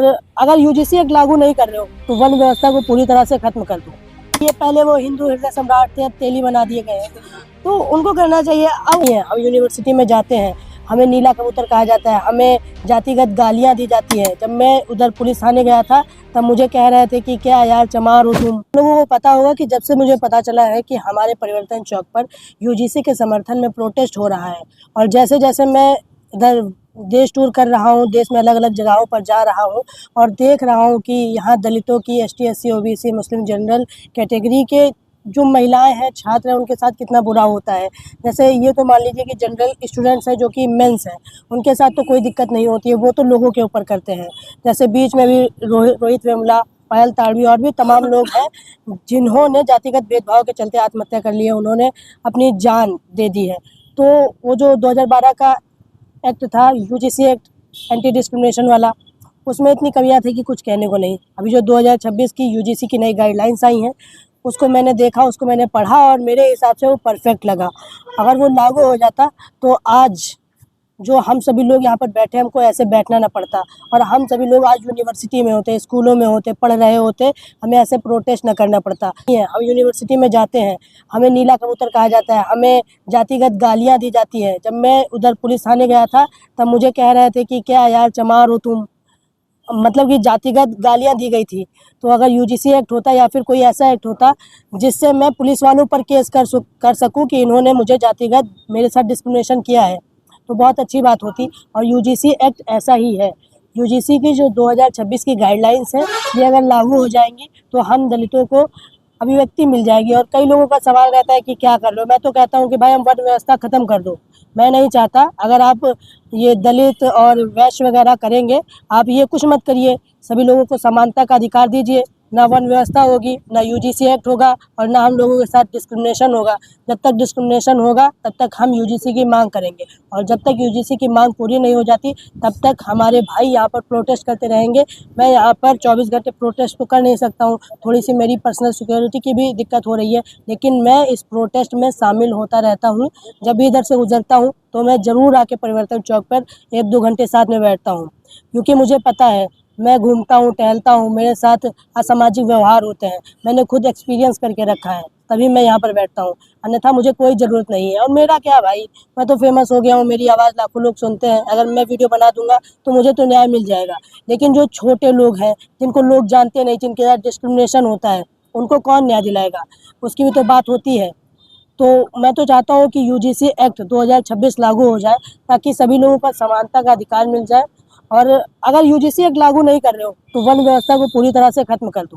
अगर UGC act लागू नहीं कर रहे हो तो वन व्यवस्था को पूरी तरह से खत्म कर दो। ये पहले वो हिंदू हृदय सम्राट थे, अब तेली बना दिए गए हैं, तो उनको करना चाहिए। अब हम यूनिवर्सिटी में जाते हैं, हमें नीला कबूतर कहा जाता है, हमें जातिगत गालियां दी जाती हैं। जब मैं उधर पुलिस थाने गया था तब मुझे कह रहे थे कि क्या यार चमार हो तुम। लोगों को पता होगा कि जब से मुझे पता चला है कि हमारे परिवर्तन चौक पर यूजीसी के समर्थन में प्रोटेस्ट हो रहा है, और जैसे जैसे मैं इधर देश टूर कर रहा हूँ, देश में अलग अलग जगहों पर जा रहा हूँ और देख रहा हूँ कि यहाँ दलितों की, एसटी, एससी, ओबीसी, मुस्लिम जनरल कैटेगरी के जो महिलाएं हैं, छात्र हैं, उनके साथ कितना बुरा होता है। जैसे ये तो मान लीजिए कि जनरल स्टूडेंट्स हैं जो कि मेंस हैं, उनके साथ तो कोई दिक्कत नहीं होती है, वो तो लोगों के ऊपर करते हैं। जैसे बीच में भी रोहित वेमुला, पायल ताड़वी और भी तमाम लोग हैं जिन्होंने जातिगत भेदभाव के चलते आत्महत्या कर ली है, उन्होंने अपनी जान दे दी है। तो वो जो 2012 का एक्ट था, यूजीसी एक्ट एंटी डिस्क्रिमिनेशन वाला, उसमें इतनी कमियां थी कि कुछ कहने को नहीं। अभी जो 2026 की यूजीसी की नई गाइडलाइंस आई हैं, उसको मैंने देखा, उसको मैंने पढ़ा और मेरे हिसाब से वो परफेक्ट लगा। अगर वो लागू हो जाता तो आज जो हम सभी लोग यहाँ पर बैठे, हमको ऐसे बैठना ना पड़ता, और हम सभी लोग आज यूनिवर्सिटी में होते, स्कूलों में होते, पढ़ रहे होते, हमें ऐसे प्रोटेस्ट ना करना पड़ता। हम यूनिवर्सिटी में जाते हैं, हमें नीला कबूतर कहा जाता है, हमें जातिगत गालियाँ दी जाती है। जब मैं उधर पुलिस थाने गया था तब मुझे कह रहे थे कि क्या यार चमार हो तुम, मतलब कि जातिगत गालियां दी गई थी। तो अगर यूजीसी एक्ट होता या फिर कोई ऐसा एक्ट होता जिससे मैं पुलिस वालों पर केस कर सकूं कि इन्होंने मुझे जातिगत मेरे साथ डिस्क्रिमिनेशन किया है, तो बहुत अच्छी बात होती। और यूजीसी एक्ट ऐसा ही है। यूजीसी की जो 2026 की गाइडलाइंस है, ये अगर लागू हो जाएंगी तो हम दलितों को अभिव्यक्ति मिल जाएगी। और कई लोगों का सवाल रहता है कि क्या कर लो, मैं तो कहता हूँ कि भाई हम वन व्यवस्था खत्म कर दो। मैं नहीं चाहता, अगर आप ये दलित और वैश्य वगैरह करेंगे, आप ये कुछ मत करिए, सभी लोगों को समानता का अधिकार दीजिए। ना वन व्यवस्था होगी, ना यूजीसी एक्ट होगा, और ना हम लोगों के साथ डिस्क्रिमिनेशन होगा। जब तक डिस्क्रिमिनेशन होगा तब तक हम यूजीसी की मांग करेंगे, और जब तक यूजीसी की मांग पूरी नहीं हो जाती तब तक हमारे भाई यहाँ पर प्रोटेस्ट करते रहेंगे। मैं यहाँ पर 24 घंटे प्रोटेस्ट तो कर नहीं सकता हूँ, थोड़ी सी मेरी पर्सनल सिक्योरिटी की भी दिक्कत हो रही है, लेकिन मैं इस प्रोटेस्ट में शामिल होता रहता हूँ। जब भी इधर से गुजरता हूँ तो मैं ज़रूर आके परिवर्तन चौक पर 1-2 घंटे साथ में बैठता हूँ, क्योंकि मुझे पता है, मैं घूमता हूँ, टहलता हूँ, मेरे साथ असामाजिक व्यवहार होते हैं, मैंने खुद एक्सपीरियंस करके रखा है, तभी मैं यहाँ पर बैठता हूँ, अन्यथा मुझे कोई ज़रूरत नहीं है। और मेरा क्या भाई, मैं तो फेमस हो गया हूँ, मेरी आवाज़ लाखों लोग सुनते हैं, अगर मैं वीडियो बना दूंगा तो मुझे तो न्याय मिल जाएगा। लेकिन जो छोटे लोग हैं, जिनको लोग जानते नहीं, जिनके साथ डिस्क्रिमिनेशन होता है, उनको कौन न्याय दिलाएगा, उसकी भी तो बात होती है। तो मैं तो चाहता हूँ कि यूजीसी एक्ट 2026 लागू हो जाए, ताकि सभी लोगों को समानता का अधिकार मिल जाए। और अगर यूजीसी एक्ट लागू नहीं कर रहे हो तो वन व्यवस्था को पूरी तरह से खत्म कर दो।